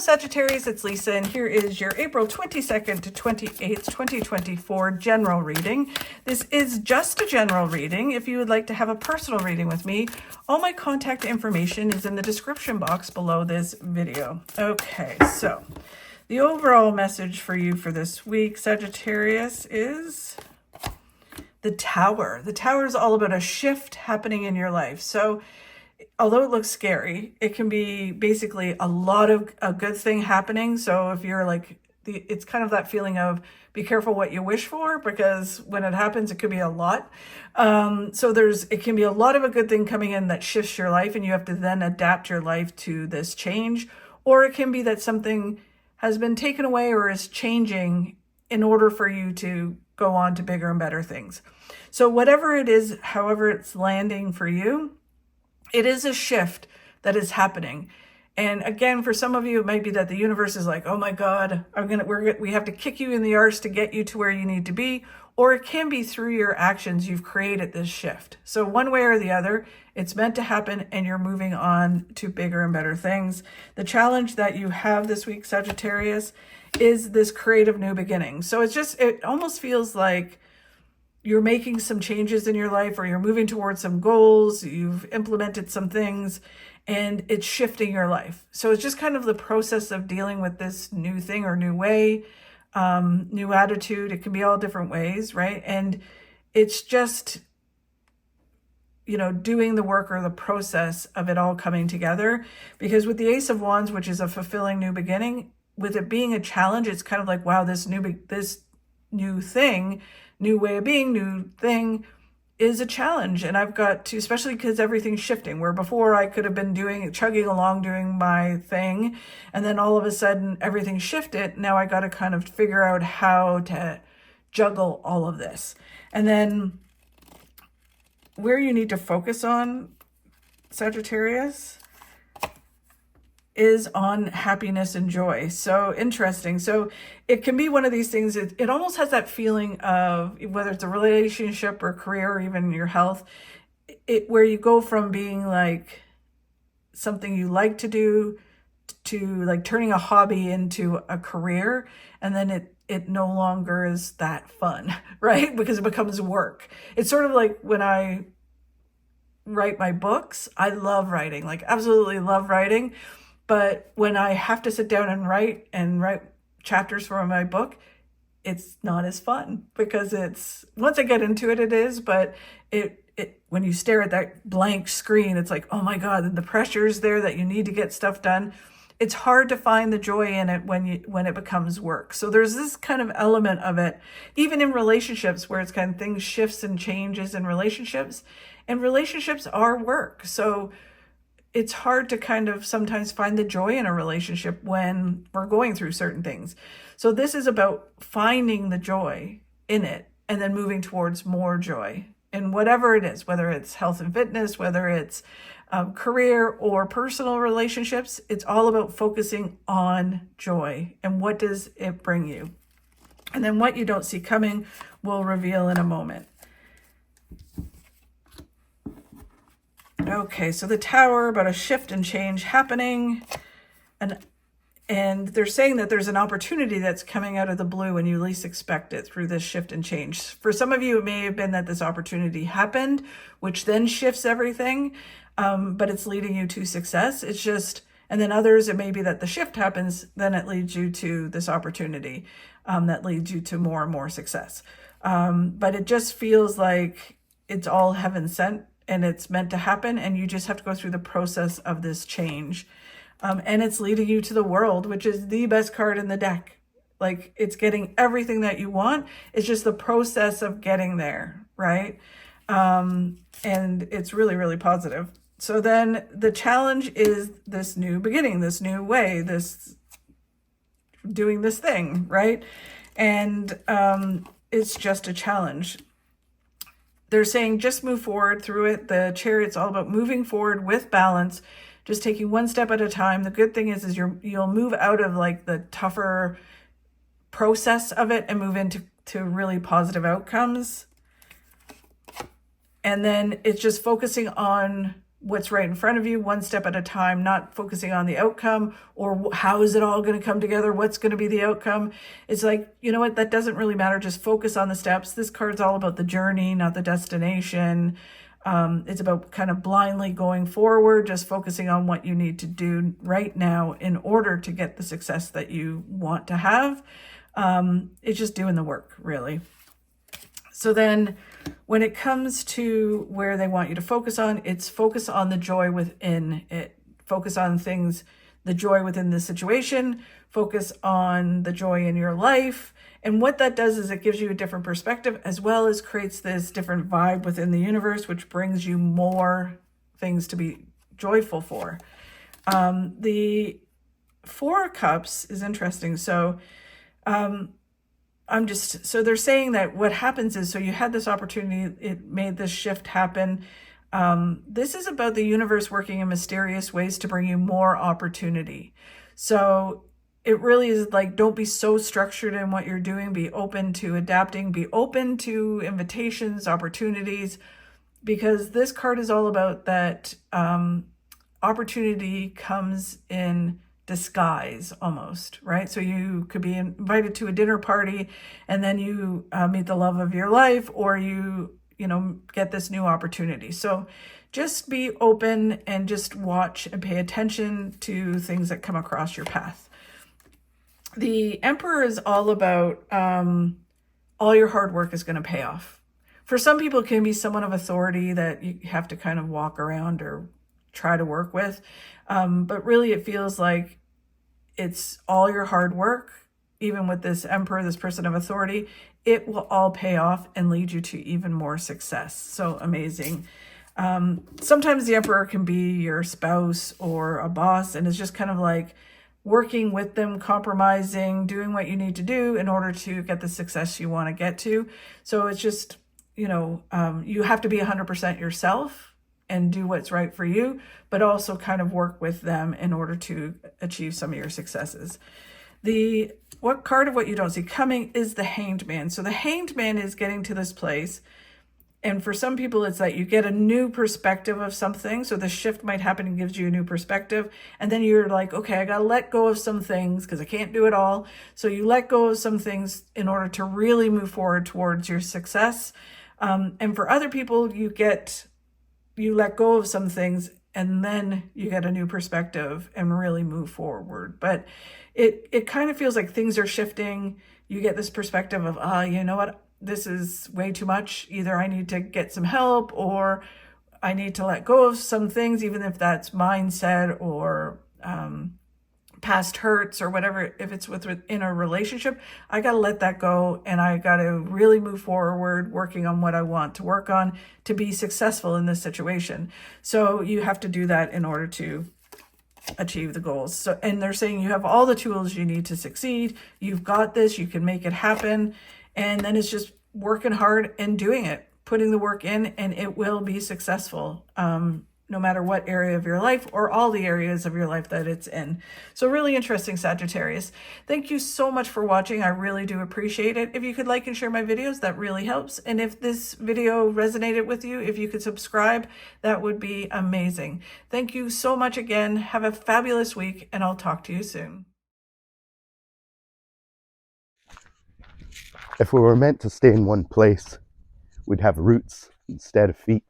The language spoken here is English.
Sagittarius, it's Lisa, and here is your April 22nd to 28th, 2024 general reading. This is just a general reading. If you would like to have a personal reading with me, all my contact information is in the description box below this video. Okay, so the overall message for you for this week, Sagittarius, is the Tower. The Tower is all about a shift happening in your life. So although it looks scary, it can be basically a lot of a good thing happening. So if you're like, it's kind of that feeling of be careful what you wish for, because when it happens, it could be a lot. So it can be a lot of a good thing coming in that shifts your life, and you have to then adapt your life to this change. Or it can be that something has been taken away or is changing in order for you to go on to bigger and better things. So whatever it is, however it's landing for you, it is a shift that is happening. And again, for some of you, it might be that the universe is like, oh my God, we have to kick you in the arse to get you to where you need to be. Or it can be through your actions, you've created this shift. So one way or the other, it's meant to happen and you're moving on to bigger and better things. The challenge that you have this week, Sagittarius, is this creative new beginning. So it almost feels like you're making some changes in your life, or you're moving towards some goals, you've implemented some things, and it's shifting your life. So it's just kind of the process of dealing with this new thing or new way, new attitude. It can be all different ways, right? And it's just, doing the work or the process of it all coming together. Because with the Ace of Wands, which is a fulfilling new beginning, with it being a challenge, it's kind of like, wow, this new thing, new way of being, new thing is a challenge. And I've got to, especially because everything's shifting, where before I could have been chugging along, doing my thing. And then all of a sudden everything shifted. Now I got to kind of figure out how to juggle all of this. And then where you need to focus on, Sagittarius, is on happiness and joy. So interesting. So it can be one of these things. It almost has that feeling of, whether it's a relationship or career or even your health, where you go from being like something you like to do to like turning a hobby into a career. And then it no longer is that fun, right? Because it becomes work. It's sort of like when I write my books. I love writing, like absolutely love writing. But when I have to sit down and write chapters for my book, it's not as fun, because once I get into it, it is, but when you stare at that blank screen, it's like, oh my God, and the pressure's there that you need to get stuff done. It's hard to find the joy in it when it becomes work. So there's this kind of element of it, even in relationships, where it's kind of things shifts and changes in relationships, and relationships are work. So it's hard to kind of sometimes find the joy in a relationship when we're going through certain things. So this is about finding the joy in it and then moving towards more joy in whatever it is, whether it's health and fitness, whether it's career or personal relationships. It's all about focusing on joy and what does it bring you. And then what you don't see coming will reveal in a moment. Okay, so the Tower, about a shift and change happening, and they're saying that there's an opportunity that's coming out of the blue when you least expect it through this shift and change. For some of you, it may have been that this opportunity happened, which then shifts everything, but it's leading you to success. It's just, and then others, it may be that the shift happens, then it leads you to this opportunity that leads you to more and more success. But it just feels like it's all heaven sent, and it's meant to happen, and you just have to go through the process of this change. And it's leading you to the World, which is the best card in the deck. Like, it's getting everything that you want. It's just the process of getting there, right? And it's really, really positive. So then the challenge is this new beginning, this new way, this doing this thing, right? And it's just a challenge. They're saying just move forward through it. The Chariot's all about moving forward with balance, just taking one step at a time. The good thing is you'll move out of like the tougher process of it and move into really positive outcomes. And then it's just focusing on what's right in front of you, one step at a time, not focusing on the outcome or how is it all going to come together, what's going to be the outcome. It's like, you know what, that doesn't really matter. Just focus on the steps. This card's all about the journey, not the destination. It's about kind of blindly going forward, just focusing on what you need to do right now in order to get the success that you want to have. It's just doing the work, really. So then when it comes to where they want you to focus on, it's focus on the joy within it. Focus on things, the joy within the situation, focus on the joy in your life. And what that does is it gives you a different perspective, as well as creates this different vibe within the universe, which brings you more things to be joyful for. The Four of Cups is interesting. So so they're saying that what happens is, so you had this opportunity, it made this shift happen. This is about the universe working in mysterious ways to bring you more opportunity. So it really is like, don't be so structured in what you're doing. Be open to adapting, be open to invitations, opportunities, because this card is all about that opportunity comes in disguise almost, right? So you could be invited to a dinner party and then you meet the love of your life, or you get this new opportunity. So just be open and just watch and pay attention to things that come across your path. The Emperor is all about all your hard work is going to pay off. For some people, it can be someone of authority that you have to kind of walk around or try to work with. But really it feels like it's all your hard work. Even with this Emperor, this person of authority, it will all pay off and lead you to even more success. So amazing. Sometimes the Emperor can be your spouse or a boss, and it's just kind of like working with them, compromising, doing what you need to do in order to get the success you want to get to. So it's just, you have to be 100% yourself and do what's right for you, but also kind of work with them in order to achieve some of your successes. What card of what you don't see coming is the Hanged Man. So the Hanged Man is getting to this place. And for some people, it's that you get a new perspective of something. So the shift might happen and gives you a new perspective. And then you're like, okay, I got to let go of some things because I can't do it all. So you let go of some things in order to really move forward towards your success. And for other people, you let go of some things and then you get a new perspective and really move forward. But it kind of feels like things are shifting. You get this perspective of, you know what? This is way too much. Either I need to get some help or I need to let go of some things, even if that's mindset or past hurts or whatever. If it's within a relationship, I got to let that go and I got to really move forward, working on what I want to work on to be successful in this situation. So you have to do that in order to achieve the goals. So, and they're saying you have all the tools you need to succeed. You've got this, you can make it happen. And then it's just working hard and doing it, putting the work in, and it will be successful. No matter what area of your life or all the areas of your life that it's in. So really interesting, Sagittarius. Thank you so much for watching. I really do appreciate it. If you could like and share my videos, that really helps. And if this video resonated with you, if you could subscribe, that would be amazing. Thank you so much again. Have a fabulous week, and I'll talk to you soon. If we were meant to stay in one place, we'd have roots instead of feet.